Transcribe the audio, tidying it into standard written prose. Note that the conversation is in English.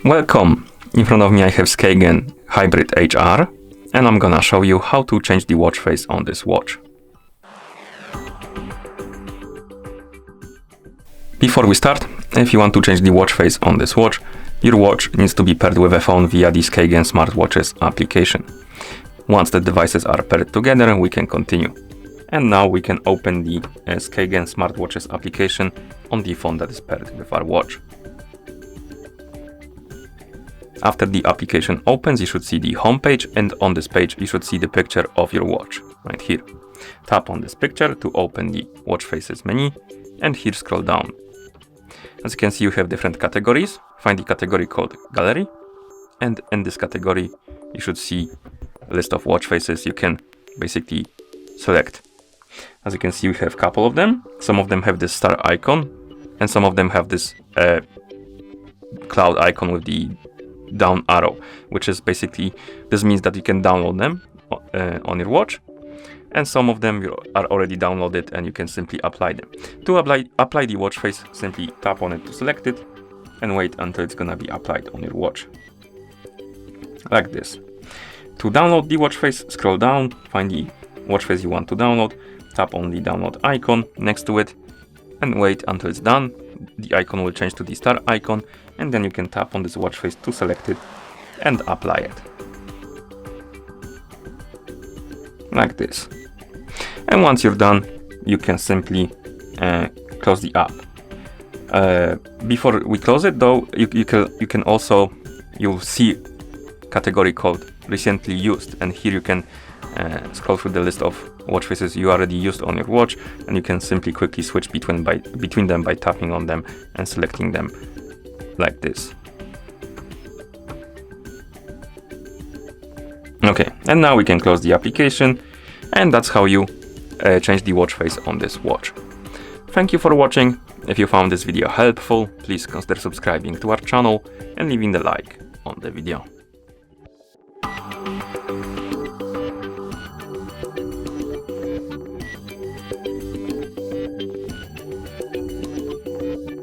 Welcome! In front of me I have Skagen Hybrid HR, and I'm gonna show you how to change the watch face on this watch. Before we start, if you want to change the watch face on this watch, your watch needs to be paired with a phone via the Skagen smartwatches application. Once the devices are paired together, we can continue. And now we can open the Skagen smartwatches application on the phone that is paired with our watch. After the application opens, you should see the home page, and on this page you should see the picture of your watch right here. Tap on this picture to open the watch faces menu, and here scroll down. As you can see, you have different categories. Find the category called Gallery, and in this category you should see a list of watch faces you can basically select. As you can see, we have a couple of them. Some of them have this star icon, and some of them have this cloud icon with the down arrow, which is basically, this means that you can download them on your watch, and some of them are already downloaded and you can simply apply them. To apply the watch face, simply tap on it to select it and wait until it's gonna be applied on your watch, like this. To download the watch face, scroll down, find the watch face you want to download, tap on the download icon next to it and wait until it's done. The icon will change to the star icon, and then you can tap on this watch face to select it and apply it, like this. And once you're done, you can simply close the app. Before we close it though, you'll see category called recently used, and here you can scroll through the list of watch faces you already used on your watch, and you can simply quickly switch between them by tapping on them and selecting them like this. Okay, and now we can close the application, and that's how you change the watch face on this watch. Thank you for watching. If you found this video helpful, please consider subscribing to our channel and leaving the like on the video.